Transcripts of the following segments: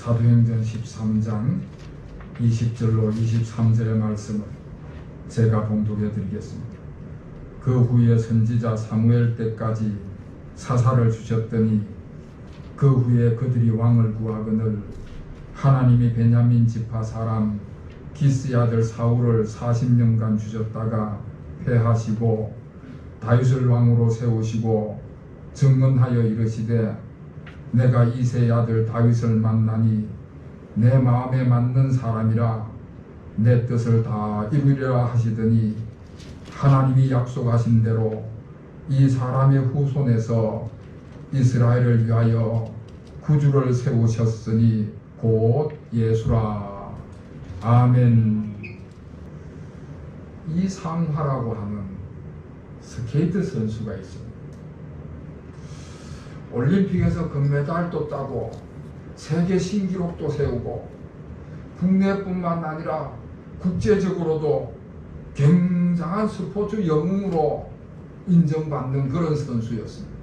사도행전 13장 20절로 23절의 말씀을 제가 봉독해 드리겠습니다. 그 후에 선지자 사무엘 때까지 사사를 주셨더니 그 후에 그들이 왕을 구하거늘 하나님이 베냐민 지파 사람 기스의 아들 사울을 40년간 주셨다가 패하시고 다윗을 왕으로 세우시고 증언하여 이르시되 내가 이새의 아들 다윗을 만나니 내 마음에 맞는 사람이라 내 뜻을 다 이루리라 하시더니 하나님이 약속하신 대로 이 사람의 후손에서 이스라엘을 위하여 구주를 세우셨으니 곧 예수라. 아멘. 이상화라고 하는 스케이트 선수가 있습니다. 올림픽에서 금메달도 따고 세계 신기록도 세우고 국내뿐만 아니라 국제적으로도 굉장한 스포츠 영웅으로 인정받는 그런 선수였습니다.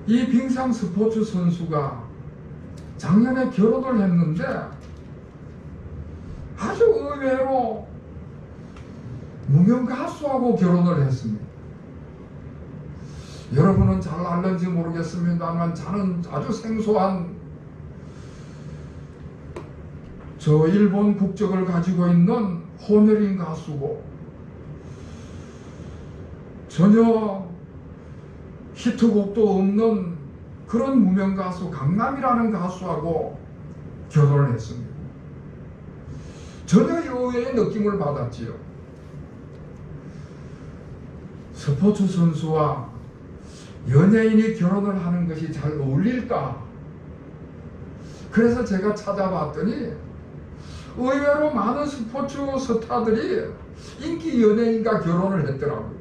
이 빙상 스포츠 선수가 작년에 결혼을 했는데 아주 의외로 무명 가수하고 결혼을 했습니다. 여러분은 잘 알는지 모르겠습니다만 저는 아주 생소한 일본 국적을 가지고 있는 호메린 가수고 전혀 히트곡도 없는 그런 무명 가수 강남이라는 가수하고 결혼을 했습니다. 전혀 의외의 느낌을 받았지요. 스포츠 선수와 연예인이 결혼을 하는 것이 잘 어울릴까? 그래서 제가 찾아봤더니 의외로 많은 스포츠 스타들이 인기 연예인과 결혼을 했더라고요.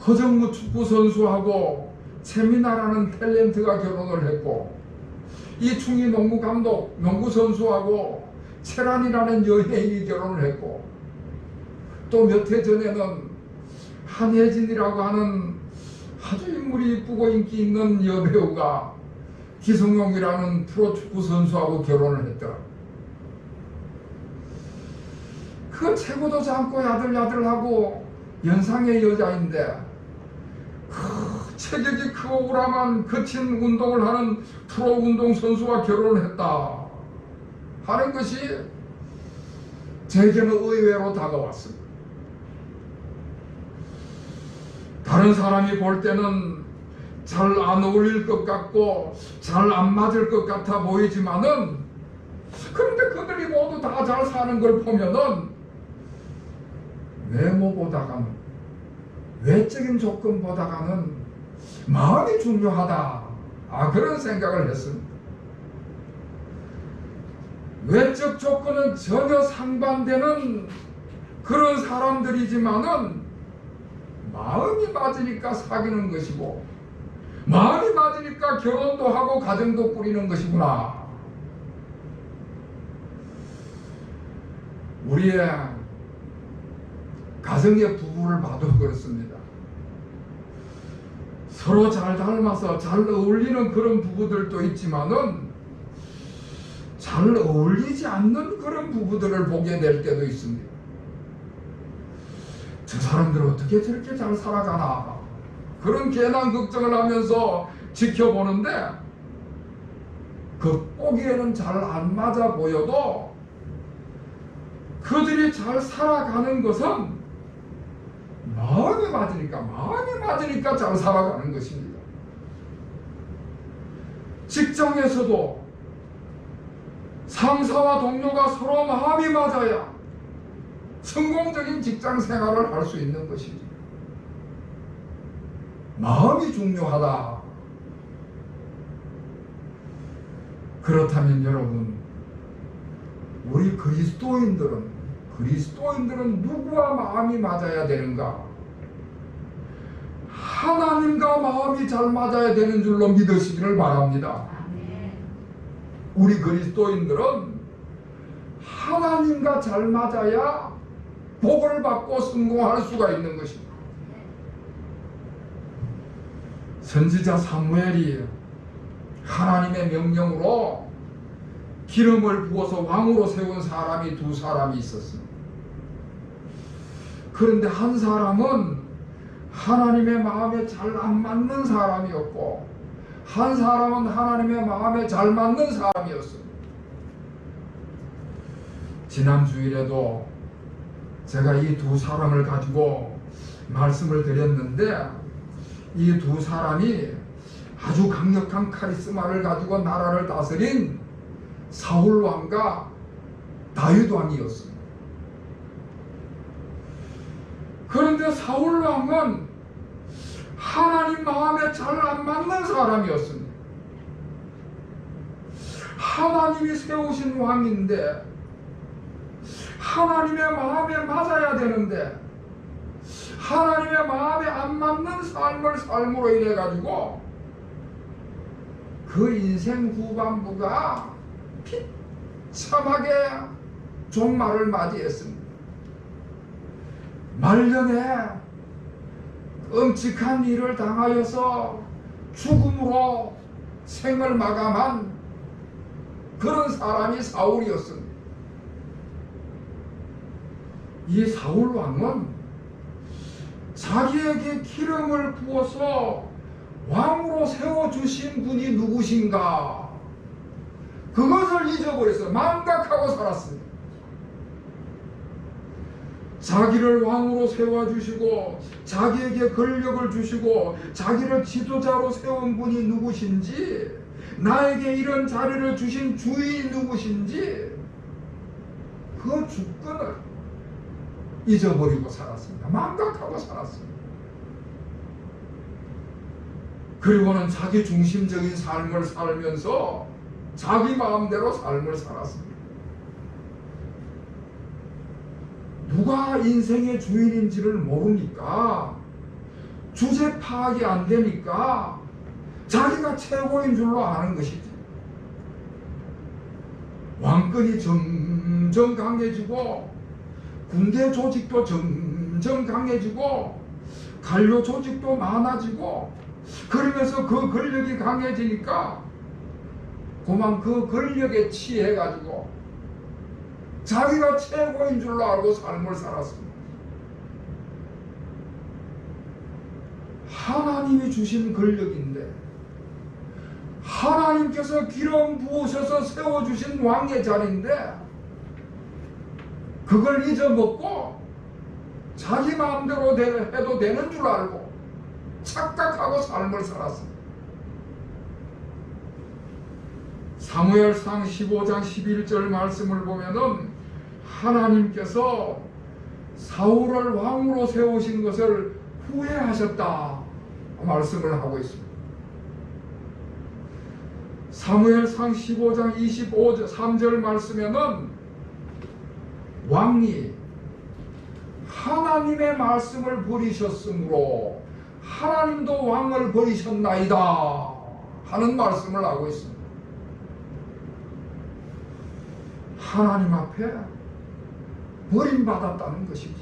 허정무 축구 선수하고 최민아라는 탤런트가 결혼을 했고, 이충희 농구 감독, 농구 선수하고 최란이라는 여배우이 결혼을 했고, 또 몇 해 전에는 한혜진이라고 하는 아주 인물이 이쁘고 인기 있는 여배우가 기성용이라는 프로축구 선수하고 결혼을 했더라. 그 체구도 작고 야들야들하고 연상의 여자인데 그 체격이 크고 우람한 거친 운동을 하는 프로 운동 선수와 결혼을 했다 하는 것이 제게는 의외로 다가왔습니다. 다른 사람이 볼 때는 잘 안 어울릴 것 같고 잘 안 맞을 것 같아 보이지만은, 그런데 그들이 모두 다 잘 사는 걸 보면은 외모보다가는, 외적인 조건보다가는 마음이 중요하다, 그런 생각을 했습니다. 외적 조건은 전혀 상반되는 그런 사람들이지만은 마음이 맞으니까 사귀는 것이고, 마음이 맞으니까 결혼도 하고 가정도 꾸리는 것이구나. 우리의 가정의 부부를 봐도 그렇습니다. 서로 잘 닮아서 잘 어울리는 그런 부부들도 있지만은 잘 어울리지 않는 그런 부부들을 보게 될 때도 있습니다. 저 사람들 어떻게 저렇게 잘 살아가나, 그런 괜한 걱정을 하면서 지켜보는데 겉보기에는 잘 안 맞아 보여도 그들이 잘 살아가는 것은 마음이 맞으니까 잘 살아가는 것입니다. 직장에서도 상사와 동료가 서로 마음이 맞아야 성공적인 직장 생활을 할 수 있는 것이지. 마음이 중요하다. 그렇다면 여러분, 우리 그리스도인들은 누구와 마음이 맞아야 되는가? 하나님과 마음이 잘 맞아야 되는 줄로 믿으시기를 바랍니다. 우리 그리스도인들은 하나님과 잘 맞아야 복을 받고 성공할 수가 있는 것입니다. 선지자 사무엘이 하나님의 명령으로 기름을 부어서 왕으로 세운 사람이 두 사람이 있었습니다. 그런데 한 사람은 하나님의 마음에 잘 안 맞는 사람이었고, 한 사람은 하나님의 마음에 잘 맞는 사람이었습니다. 지난 주일에도 제가 이 두 사람을 가지고 말씀을 드렸는데, 이 두 사람이 아주 강력한 카리스마를 가지고 나라를 다스린 사울 왕과 다윗 왕이었습니다. 그런데 사울 왕은 하나님 마음에 잘 안 맞는 사람이었습니다. 하나님이 세우신 왕인데 하나님의 마음에 맞아야 되는데 하나님의 마음에 안 맞는 삶을 삶으로 인해 가지고 그 인생 후반부가 비참하게 종말을 맞이했습니다. 말년에 끔찍한 일을 당하여서 죽음으로 생을 마감한 그런 사람이 사울이었습니다. 이 사울 왕은 자기에게 기름을 부어서 왕으로 세워주신 분이 누구신가, 그것을 잊어버려서 망각하고 살았습니다. 자기를 왕으로 세워주시고 자기에게 권력을 주시고 자기를 지도자로 세운 분이 누구신지, 나에게 이런 자리를 주신 주인이 누구신지 그 주권을 잊어버리고 살았습니다. 망각하고 살았습니다. 그리고는 자기 중심적인 삶을 살면서 자기 마음대로 삶을 살았습니다. 누가 인생의 주인인지를 모르니까, 주제 파악이 안 되니까 자기가 최고인 줄로 아는 것이지. 왕권이 점점 강해지고 군대 조직도 점점 강해지고 관료 조직도 많아지고, 그러면서 그 권력이 강해지니까 그만 그 권력에 취해가지고 자기가 최고인 줄로 알고 삶을 살았습니다. 하나님이 주신 권력인데, 하나님께서 기름 부으셔서 세워주신 왕의 자리인데 그걸 잊어먹고 자기 마음대로 해도 되는 줄 알고 착각하고 삶을 살았습니다. 사무엘상 15장 11절 말씀을 보면은 하나님께서 사울을 왕으로 세우신 것을 후회하셨다 말씀을 하고 있습니다. 사무엘상 15장 25절 3절 말씀에는 왕이 하나님의 말씀을 버리셨으므로 하나님도 왕을 버리셨나이다 하는 말씀을 하고 있습니다. 하나님 앞에 버림받았다는 것이지.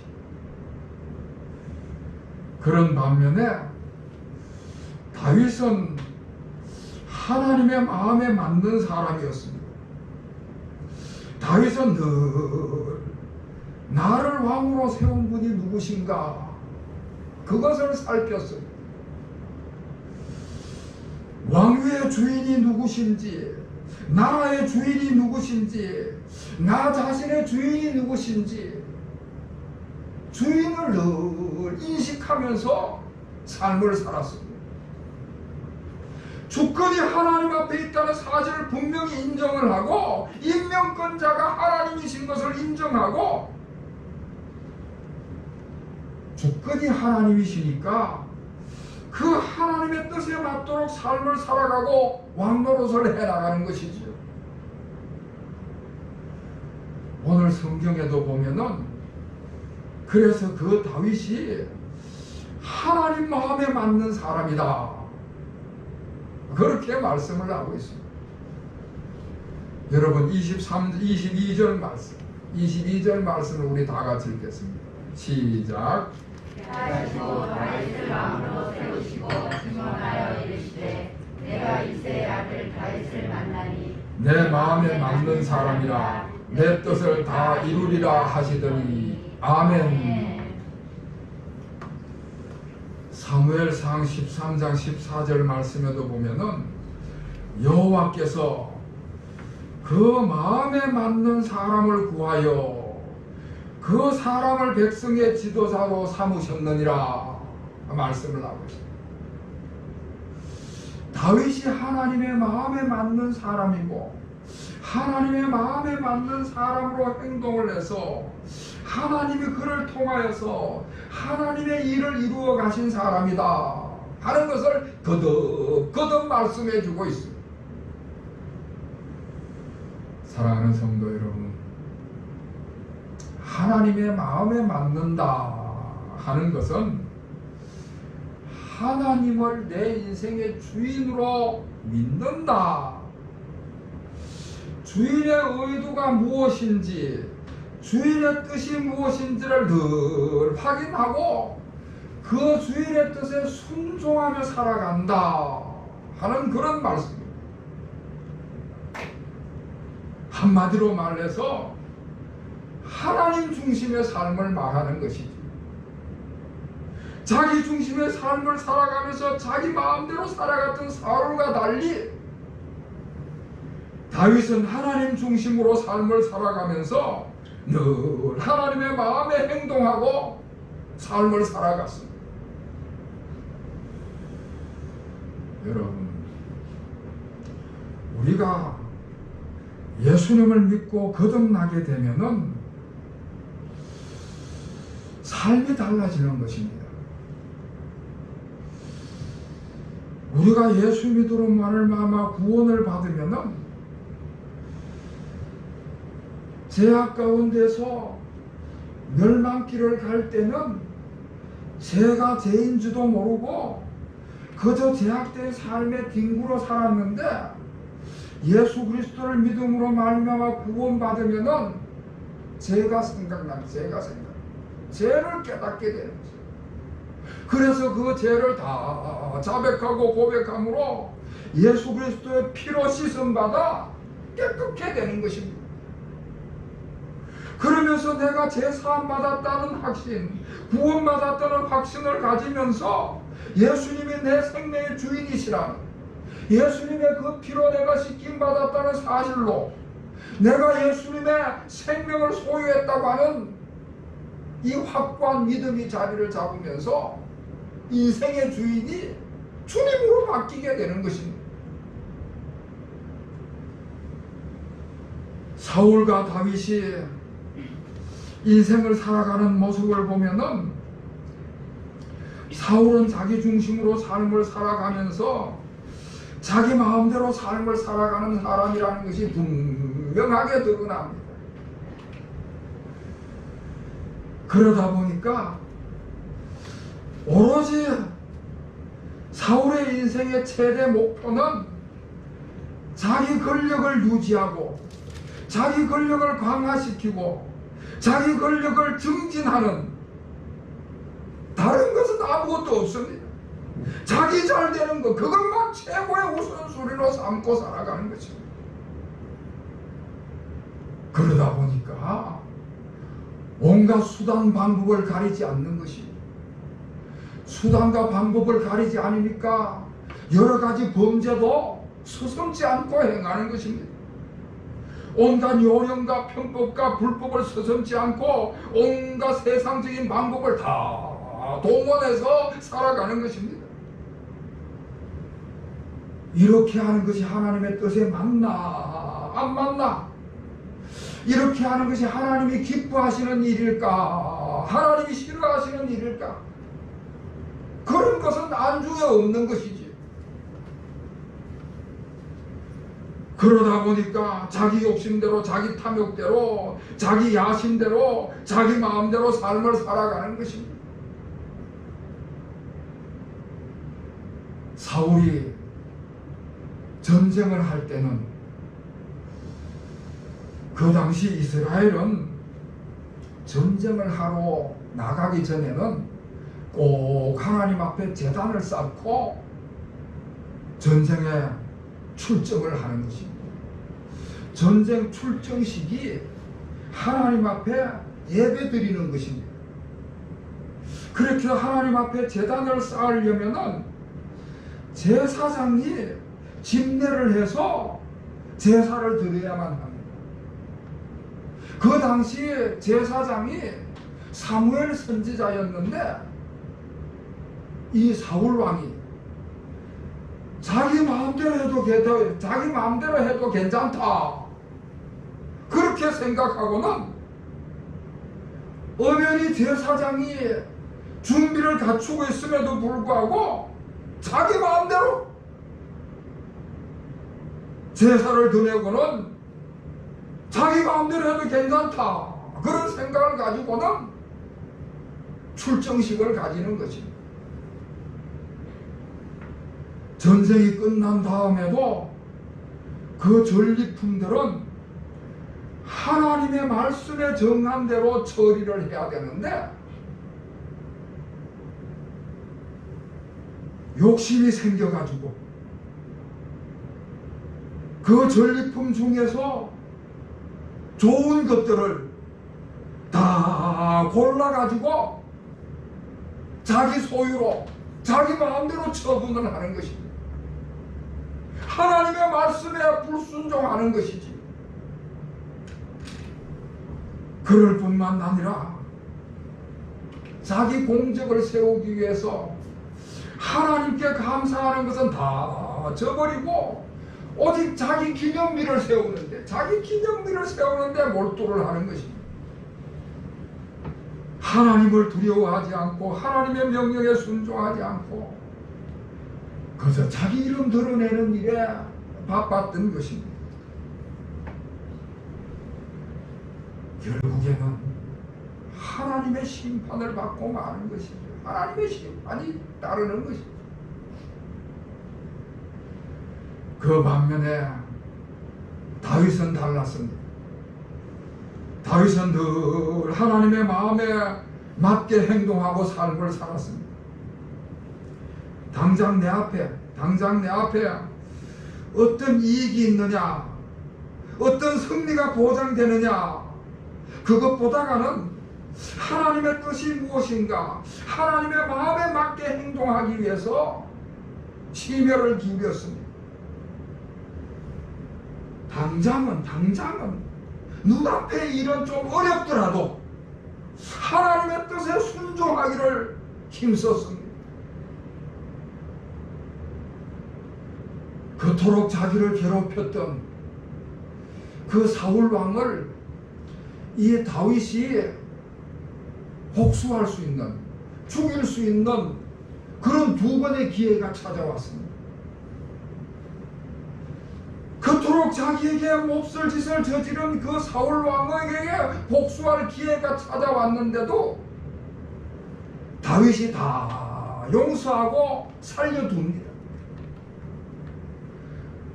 그런 반면에 다윗은 하나님의 마음에 맞는 사람이었습니다. 다윗은 늘 나를 왕으로 세운 분이 누구신가, 그것을 살폈습니다. 왕위의 주인이 누구신지, 나라의 주인이 누구신지, 나 자신의 주인이 누구신지 주인을 늘 인식하면서 삶을 살았습니다. 주권이 하나님 앞에 있다는 사실을 분명히 인정을 하고, 임명권자가 하나님이신 것을 인정하고, 주권이 하나님이시니까 그 하나님의 뜻에 맞도록 삶을 살아가고 왕노릇을 해나가는 것이죠. 오늘 성경에도 보면은 그래서 그 다윗이 하나님 마음에 맞는 사람이다 그렇게 말씀을 하고 있습니다. 여러분 22절 말씀, 22절 말씀을 우리 다 같이 읽겠습니다. 시작. 하시고 다윗을 왕으로 세우시고 증언하여 이르시되 내가 이새의 아들 다윗을 만나니 내 마음에 맞는 사람이라 내 뜻을 다 이루리라 하시더니 아멘. 사무엘상 13장 14절 말씀에도 보면은 여호와께서 그 마음에 맞는 사람을 구하여 그 사람을 백성의 지도자로 삼으셨느니라 말씀을 하고 있습니다. 다윗이 하나님의 마음에 맞는 사람이고 하나님의 마음에 맞는 사람으로 행동을 해서 하나님이 그를 통하여서 하나님의 일을 이루어 가신 사람이다 하는 것을 거듭 말씀해 주고 있습니다. 사랑하는 성도 여러분, 하나님의 마음에 맞는다 하는 것은 하나님을 내 인생의 주인으로 믿는다. 주인의 의도가 무엇인지, 주인의 뜻이 무엇인지를 늘 확인하고 그 주인의 뜻에 순종하며 살아간다 하는 그런 말씀입니다. 한마디로 말해서 하나님 중심의 삶을 말하는 것이지, 자기 중심의 삶을 살아가면서 자기 마음대로 살아갔던 사울과 달리 다윗은 하나님 중심으로 삶을 살아가면서 늘 하나님의 마음에 행동하고 삶을 살아갔습니다. 여러분, 우리가 예수님을 믿고 거듭나게 되면은 삶이 달라지는 것입니다. 우리가 예수 믿음으로 말미암아 구원을 받으면은 죄악 가운데서 멸망길을 갈 때는 죄가 죄인지도 모르고 그저 죄악된 삶의 뒹굴어 살았는데 예수 그리스도를 믿음으로 말미암아 구원받으면은 죄가 생각나는 죄를 깨닫게 되는 거죠. 그래서 그 죄를 다 자백하고 고백함으로 예수 그리스도의 피로 씻음 받아 깨끗게 되는 것입니다. 그러면서 내가 죄 사함 받았다는 확신, 구원 받았다는 확신을 가지면서 예수님이 내 생명의 주인이시라는, 예수님의 그 피로 내가 씻김 받았다는 사실로 내가 예수님의 생명을 소유했다고 하는 이 확고한 믿음이 자리를 잡으면서 인생의 주인이 주님으로 바뀌게 되는 것입니다. 사울과 다윗이 인생을 살아가는 모습을 보면은 사울은 자기 중심으로 삶을 살아가면서 자기 마음대로 삶을 살아가는 사람이라는 것이 분명하게 드러납니다. 그러다 보니까 오로지 사울의 인생의 최대 목표는 자기 권력을 유지하고 자기 권력을 강화시키고 자기 권력을 증진하는, 다른 것은 아무것도 없습니다. 자기 잘 되는 것, 그것만 최고의 우선순위로 삼고 살아가는 것입니다. 그러다 보니까 온갖 수단 방법을 가리지 않는 것입니다. 수단과 방법을 가리지 않으니까 여러 가지 범죄도 서슴지 않고 행하는 것입니다. 온갖 요령과 편법과 불법을 서슴지 않고 온갖 세상적인 방법을 다 동원해서 살아가는 것입니다. 이렇게 하는 것이 하나님의 뜻에 맞나 안 맞나? 이렇게 하는 것이 하나님이 기뻐하시는 일일까? 하나님이 싫어하시는 일일까? 그런 것은 안중에 없는 것이지. 그러다 보니까 자기 욕심대로, 자기 탐욕대로, 자기 야심대로, 자기 마음대로 삶을 살아가는 것입니다. 사울이 전쟁을 할 때는, 그 당시 이스라엘은 전쟁을 하러 나가기 전에는 꼭 하나님 앞에 제단을 쌓고 전쟁에 출정을 하는 것입니다. 전쟁 출정식이 하나님 앞에 예배 드리는 것입니다. 그렇게 하나님 앞에 제단을 쌓으려면은 제사장이 집례를 해서 제사를 드려야만 합니다. 그 당시에 제사장이 사무엘 선지자였는데 이 사울 왕이 자기 마음대로 해도 괜찮다 그렇게 생각하고는 엄연히 제사장이 준비를 갖추고 있음에도 불구하고 자기 마음대로 제사를 드리고는 자기 마음대로 해도 괜찮다 그런 생각을 가지고는 출정식을 가지는 것입니다. 전쟁이 끝난 다음에도 그 전리품들은 하나님의 말씀에 정한 대로 처리를 해야 되는데 욕심이 생겨가지고 그 전리품 중에서 좋은 것들을 다 골라가지고 자기 소유로 자기 마음대로 처분을 하는 것입니다. 하나님의 말씀에 불순종하는 것이지. 그럴 뿐만 아니라 자기 공적을 세우기 위해서 하나님께 감사하는 것은 다 저버리고 오직 자기 기념비를 세우는데 몰두를 하는 것입니다. 하나님을 두려워하지 않고 하나님의 명령에 순종하지 않고 그저 자기 이름 드러내는 일에 바빴던 것입니다. 결국에는 하나님의 심판을 받고 마는 것이죠. 하나님의 심판이 따르는 것이죠. 그 반면에 다윗은 달랐습니다. 다윗은 늘 하나님의 마음에 맞게 행동하고 삶을 살았습니다. 당장 내 앞에 어떤 이익이 있느냐, 어떤 승리가 보장되느냐, 그것보다는 하나님의 뜻이 무엇인가, 하나님의 마음에 맞게 행동하기 위해서 심혈을 기울였습니다. 당장은 눈앞의 일은 좀 어렵더라도 하나님의 뜻에 순종하기를 힘썼습니다. 그토록 자기를 괴롭혔던 그 사울 왕을 이 다윗이 복수할 수 있는, 죽일 수 있는 그런 두 번의 기회가 찾아왔습니다. 그토록 자기에게 몹쓸 짓을 저지른 그 사울 왕에게 복수할 기회가 찾아왔는데도 다윗이 다 용서하고 살려둡니다.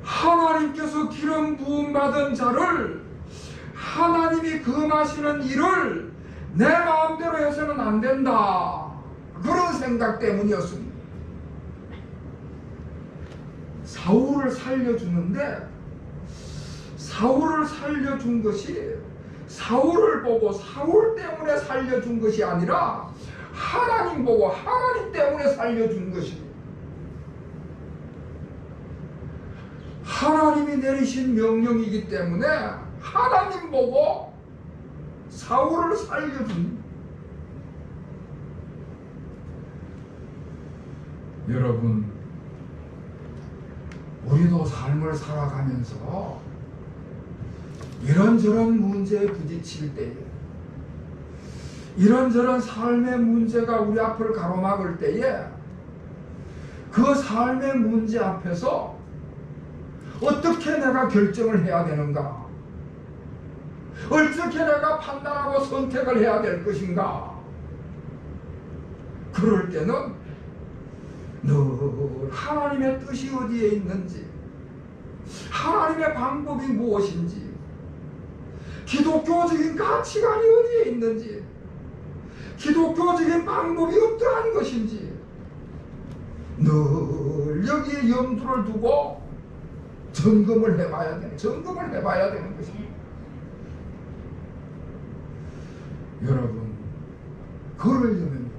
하나님께서 기름 부음 받은 자를 하나님이 금하시는 일을 내 마음대로 해서는 안 된다, 그런 생각 때문이었습니다. 사울을 살려주는데 사울을 살려준 것이 사울을 보고 사울 때문에 살려준 것이 아니라 하나님 보고 하나님 때문에 살려준 것입니다. 하나님이 내리신 명령이기 때문에 하나님 보고 사울을 살려준. 여러분, 우리도 삶을 살아가면서 이런저런 문제에 부딪힐 때에, 이런저런 삶의 문제가 우리 앞을 가로막을 때에 그 삶의 문제 앞에서 어떻게 내가 결정을 해야 되는가, 어떻게 내가 판단하고 선택을 해야 될 것인가. 그럴 때는 늘 하나님의 뜻이 어디에 있는지, 하나님의 방법이 무엇인지, 기독교적인 가치관이 어디에 있는지, 기독교적인 방법이 어떠한 것인지 늘 여기에 염두를 두고 점검을 해봐야 되는 것입니다. 여러분, 그러려면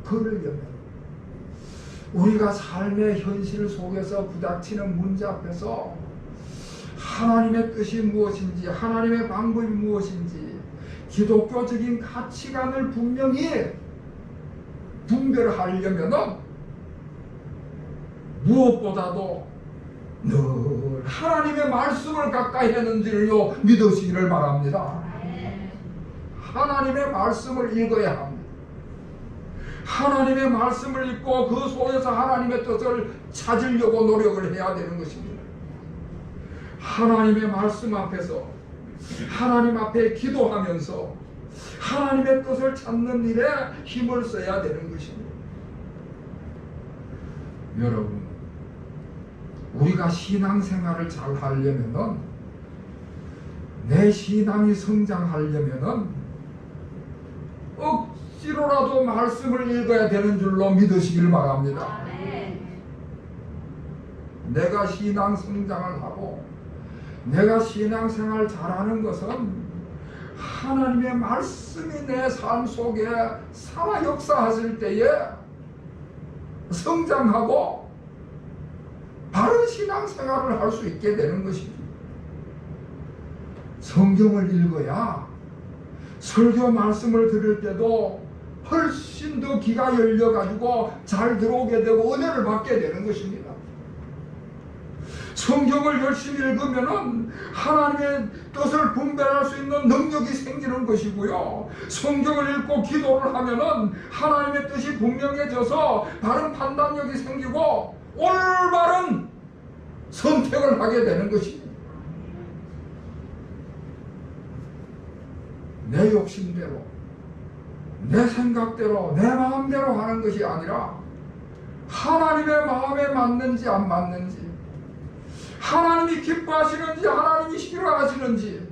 우리가 삶의 현실 속에서 부닥치는 문제 앞에서 하나님의 뜻이 무엇인지, 하나님의 방법이 무엇인지, 기독교적인 가치관을 분명히 분별하려면은 무엇보다도 늘 하나님의 말씀을 가까이 하는 줄로 믿으시기를 바랍니다. 하나님의 말씀을 읽어야 합니다. 하나님의 말씀을 읽고 그 속에서 하나님의 뜻을 찾으려고 노력을 해야 되는 것입니다. 하나님의 말씀 앞에서 하나님 앞에 기도하면서 하나님의 뜻을 찾는 일에 힘을 써야 되는 것입니다. 여러분, 우리가 신앙생활을 잘 하려면은, 내 신앙이 성장하려면은 억지로라도 말씀을 읽어야 되는 줄로 믿으시길 바랍니다. 내가 신앙 성장을 하고 내가 신앙생활 잘하는 것은 하나님의 말씀이 내 삶 속에 살아 역사하실 때에 성장하고 바른 신앙생활을 할 수 있게 되는 것입니다. 성경을 읽어야 설교 말씀을 들을 때도 훨씬 더 귀가 열려가지고 잘 들어오게 되고 은혜를 받게 되는 것입니다. 성경을 열심히 읽으면은 하나님의 뜻을 분별할 수 있는 능력이 생기는 것이고요. 성경을 읽고 기도를 하면은 하나님의 뜻이 분명해져서 바른 판단력이 생기고 올바른 선택을 하게 되는 것입니다. 내 욕심대로, 내 생각대로, 내 마음대로 하는 것이 아니라 하나님의 마음에 맞는지 안 맞는지, 하나님이 기뻐하시는지 하나님이 싫어하시는지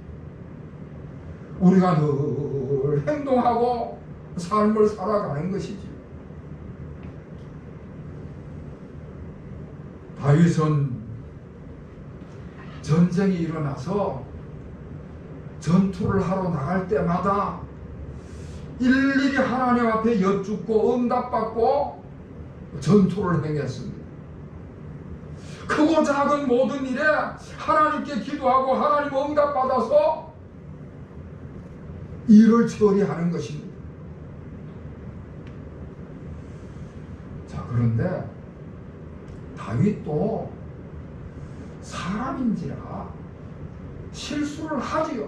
우리가 늘 행동하고 삶을 살아가는 것이지. 다윗은 전쟁이 일어나서 전투를 하러 나갈 때마다 일일이 하나님 앞에 여쭙고 응답받고 전투를 행했습니다. 크고 작은 모든 일에 하나님께 기도하고 하나님 응답받아서 일을 처리하는 것입니다. 자, 그런데 다윗도 사람인지라 실수를 하지요.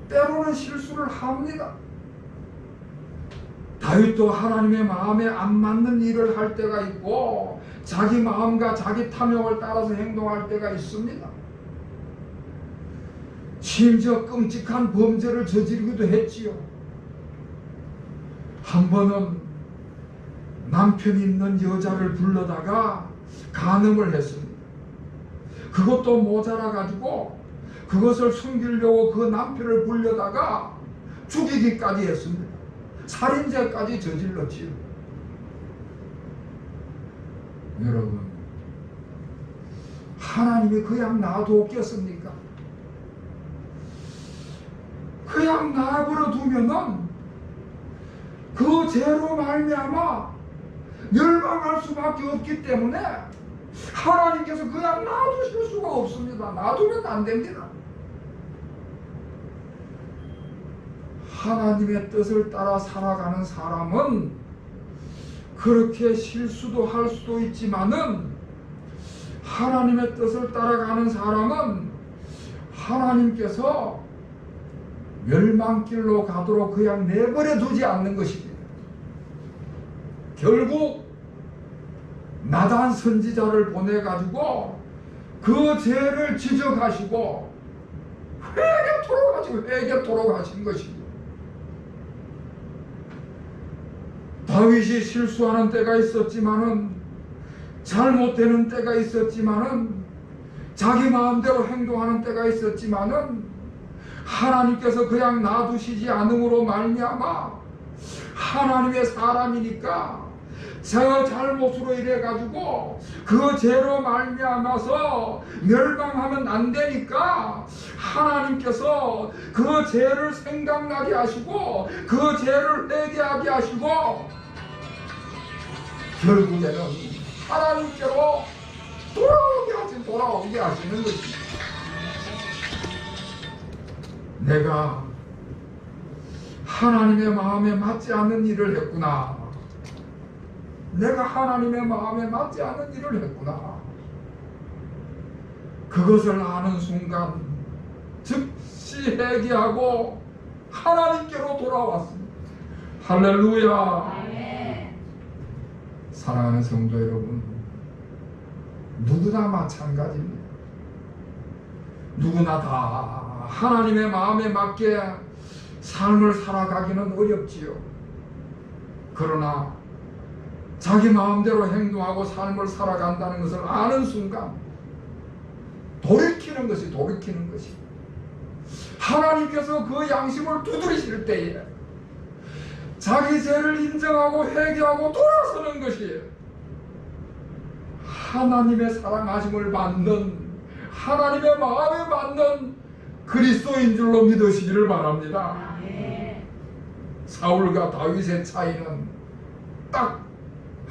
때로는 실수를 합니다. 다윗도 하나님의 마음에 안 맞는 일을 할 때가 있고 자기 마음과 자기 탐욕을 따라서 행동할 때가 있습니다. 심지어 끔찍한 범죄를 저지르기도 했지요. 한 번은 남편이 있는 여자를 불러다가 간음을 했습니다. 그것도 모자라 가지고 그것을 숨기려고 그 남편을 불려다가 죽이기까지 했습니다. 살인죄까지 저질렀지요. 여러분, 하나님이 그냥 놔뒀겠습니까? 그냥 놔버려 두면은 그 죄로 말미암아 멸망할 수밖에 없기 때문에 하나님께서 그냥 놔두실 수가 없습니다. 놔두면 안 됩니다. 하나님의 뜻을 따라 살아가는 사람은 그렇게 실수도 할 수도 있지만은 하나님의 뜻을 따라가는 사람은 하나님께서 멸망길로 가도록 그냥 내버려 두지 않는 것입니다. 결국 나단 선지자를 보내가지고 그 죄를 지적하시고 회개토록 하신 것입니다. 다윗이 실수하는 때가 있었지만은, 잘못되는 때가 있었지만은, 자기 마음대로 행동하는 때가 있었지만은 하나님께서 그냥 놔두시지 않음으로 말미암아 하나님의 사람이니까 저 잘못으로 이래가지고 그 죄로 말미암아서 멸망하면 안 되니까 하나님께서 그 죄를 생각나게 하시고 그 죄를 회개하게 하시고 결국에는 하나님께로 돌아오게 하시는 것입니다. 내가 하나님의 마음에 맞지 않는 일을 했구나. 내가 하나님의 마음에 맞지 않는 일을 했구나. 그것을 아는 순간 즉시 회개하고 하나님께로 돌아왔습니다. 할렐루야. 사랑하는 성도 여러분, 누구나 마찬가지입니다. 누구나 다 하나님의 마음에 맞게 삶을 살아가기는 어렵지요. 그러나 자기 마음대로 행동하고 삶을 살아간다는 것을 아는 순간 돌이키는 것이 하나님께서 그 양심을 두드리실 때에 자기 죄를 인정하고 회개하고 돌아서는 것이 하나님의 사랑하심을 받는 하나님의 마음에 맞는 그리스도인 줄로 믿으시기를 바랍니다. 사울과 다윗의 차이는 딱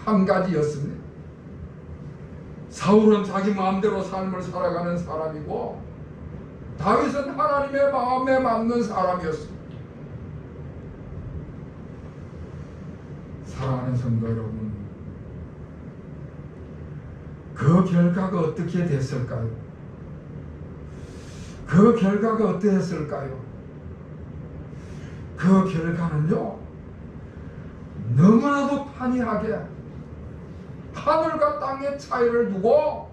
한 가지였습니다. 사울은 자기 마음대로 삶을 살아가는 사람이고 다윗은 하나님의 마음에 맞는 사람이었습니다. 사랑하는 성도 여러분, 그 결과가 어떻게 됐을까요? 그 결과가 어떠했을까요? 그 결과는요, 너무나도 판이하게 하늘과 땅의 차이를 두고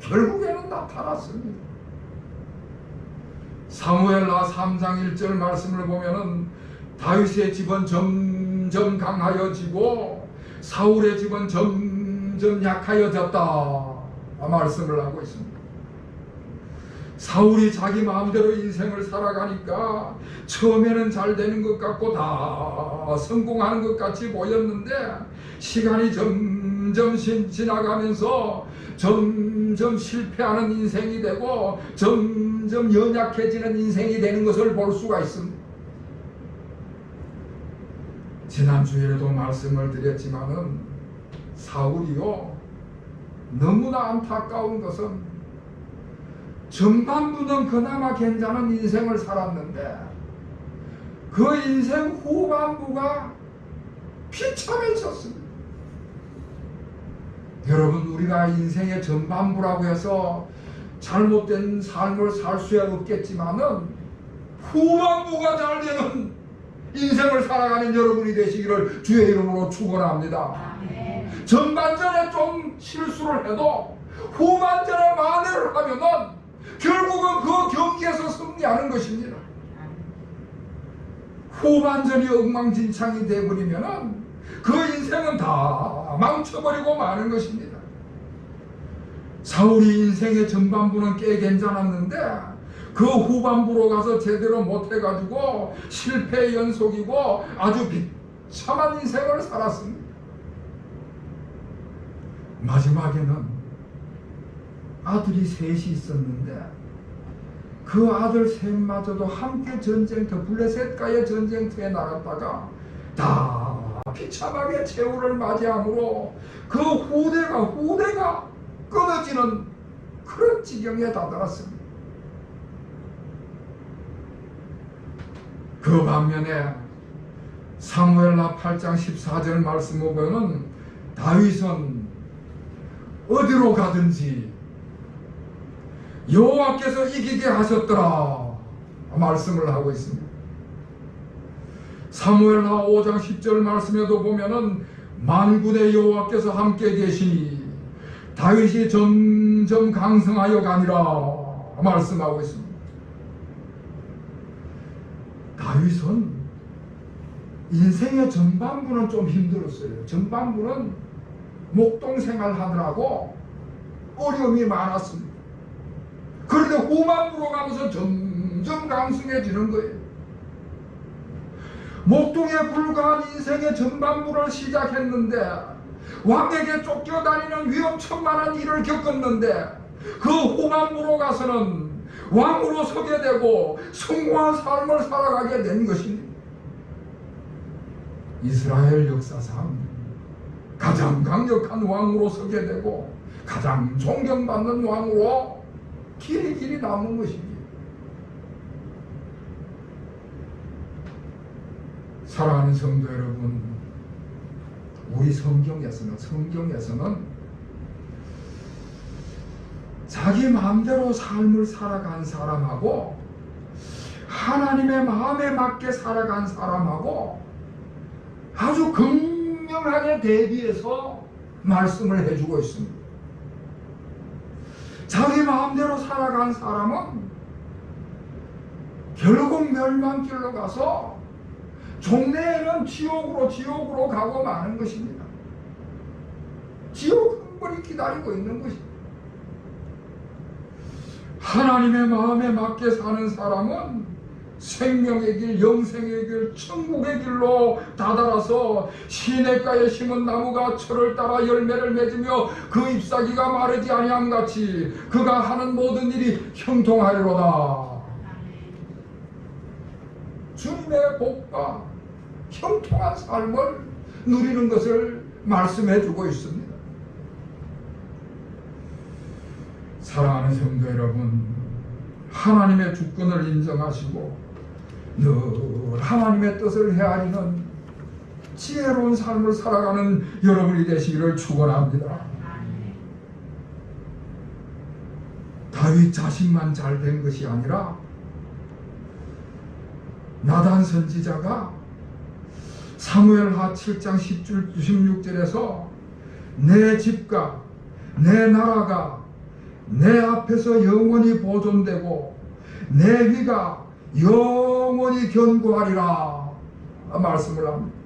결국에는 나타났습니다. 사무엘하 3장 1절 말씀을 보면은 다윗의 집은 점점 강하여지고 사울의 집은 점점 약하여졌다 말씀을 하고 있습니다. 사울이 자기 마음대로 인생을 살아가니까 처음에는 잘 되는 것 같고 다 성공하는 것 같이 보였는데 시간이 점점 지나가면서 점점 실패하는 인생이 되고 점점 연약해지는 인생이 되는 것을 볼 수가 있습니다. 지난주에도 말씀을 드렸지만은 사울이요, 너무나 안타까운 것은 전반부는 그나마 괜찮은 인생을 살았는데 그 인생 후반부가 비참해 있었습니다. 여러분, 우리가 인생의 전반부라고 해서 잘못된 삶을 살 수야 없겠지만은 후반부가 잘 되는 인생을 살아가는 여러분이 되시기를 주의 이름으로 축원합니다. 전반전에 좀 실수를 해도 후반전에 만회를 하면은 결국은 그 경기에서 승리하는 것입니다. 후반전이 엉망진창이 되어버리면은 그 인생은 다 망쳐버리고 마는 것입니다. 사울이 인생의 전반부는 꽤 괜찮았는데 그 후반부로 가서 제대로 못해가지고 실패의 연속이고 아주 비참한 인생을 살았습니다. 마지막에는 아들이 셋이 있었는데 그 아들 셋마저도 함께 전쟁터, 블레셋과의 전쟁터에 나갔다가 다 비참하게 최후를 맞이함으로 그 후대가 끊어지는 그런 지경에 다다랐습니다. 그 반면에 사무엘하 8장 14절 말씀을 보면 다윗은 어디로 가든지 여호와께서 이기게 하셨더라 말씀을 하고 있습니다. 사무엘하 5장 10절 말씀에도 보면은 만군의 여호와께서 함께 계시니 다윗이 점점 강성하여 가니라 말씀하고 있습니다. 다윗은 인생의 전반부는 좀 힘들었어요. 전반부는 목동 생활하느라고 어려움이 많았습니다. 그런데 후반부로 가면서 점점 강성해지는 거예요. 목동에 불과한 인생의 전반부를 시작했는데 왕에게 쫓겨다니는 위험천만한 일을 겪었는데 그 후반부로 가서는 왕으로 서게 되고 성공한 삶을 살아가게 된 것입니다. 이스라엘 역사상 가장 강력한 왕으로 서게 되고 가장 존경받는 왕으로 길이 남은 것입니다. 사랑하는 성도 여러분, 우리 성경에서는 자기 마음대로 삶을 살아간 사람하고 하나님의 마음에 맞게 살아간 사람하고 아주 극명하게 대비해서 말씀을 해주고 있습니다. 자기 마음대로 살아간 사람은 결국 멸망길로 가서 종래에는 지옥으로 가고 마는 것입니다. 지옥 한 번이 기다리고 있는 것입니다. 하나님의 마음에 맞게 사는 사람은 생명의 길, 영생의 길, 천국의 길로 다다라서 시냇가에 심은 나무가 철을 따라 열매를 맺으며 그 잎사귀가 마르지 아니함 같이 그가 하는 모든 일이 형통하리로다. 주님의 복과 형통한 삶을 누리는 것을 말씀해 주고 있습니다. 사랑하는 성도 여러분, 하나님의 주권을 인정하시고 늘 하나님의 뜻을 헤아리는 지혜로운 삶을 살아가는 여러분이 되시기를 축원합니다. 다윗 자신만 잘된 것이 아니라 나단 선지자가 사무엘하 7장 16절에서 내 집과 내 나라가 내 앞에서 영원히 보존되고 내 위가 영원히 견고하리라 말씀을 합니다.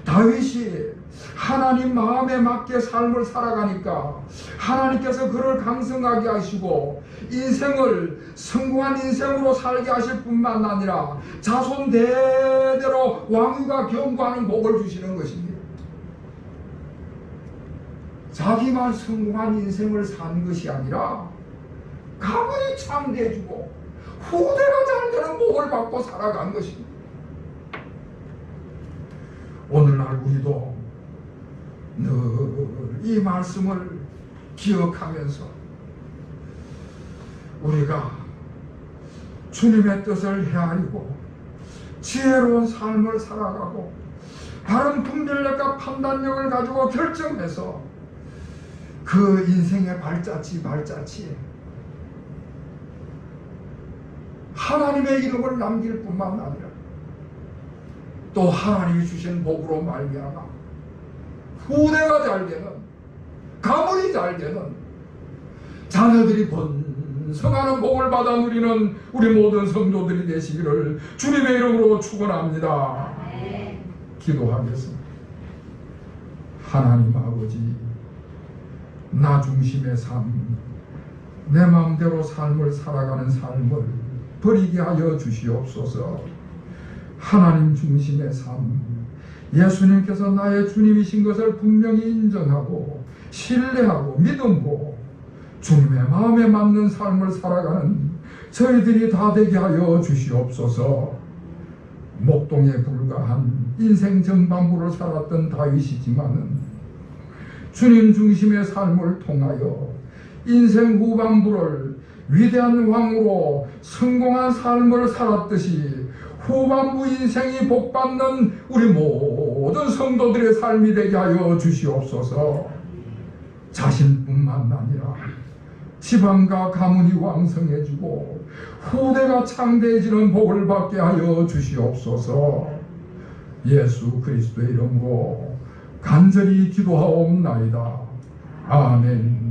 다윗이 하나님 마음에 맞게 삶을 살아가니까 하나님께서 그를 강성하게 하시고 인생을 성공한 인생으로 살게 하실 뿐만 아니라 자손 대대로 왕위가 견고하는 복을 주시는 것입니다. 자기만 성공한 인생을 산 것이 아니라 가문이 창대해주고 후대가 잘 되는 복을 받고 살아간 것입니다. 오늘날 우리도 늘 이 말씀을 기억하면서 우리가 주님의 뜻을 헤아리고 지혜로운 삶을 살아가고 바른 분별력과 판단력을 가지고 결정해서 그 인생의 발자취 하나님의 이름을 남길 뿐만 아니라 또 하나님이 주신 복으로 말미암아 후대가 잘 되는, 가문이 잘 되는, 자녀들이 번성하는 복을 받아 누리는 우리 모든 성도들이 되시기를 주님의 이름으로 축원합니다. 기도하겠습니다. 하나님 아버지, 나 중심의 삶, 내 마음대로 삶을 살아가는 삶을 버리게 하여 주시옵소서. 하나님 중심의 삶, 예수님께서 나의 주님이신 것을 분명히 인정하고 신뢰하고 믿음으로 주님의 마음에 맞는 삶을 살아가는 저희들이 다 되게 하여 주시옵소서. 목동에 불과한 인생 전반부를 살았던 다윗이지만은 주님 중심의 삶을 통하여 인생 후반부를 위대한 왕으로 성공한 삶을 살았듯이 후반부 인생이 복받는 우리 모든 성도들의 삶이 되게 하여 주시옵소서. 자신뿐만 아니라 지방과 가문이 왕성해지고 후대가 창대해지는 복을 받게 하여 주시옵소서. 예수 그리스도의 이름으로 간절히 기도하옵나이다. 아멘.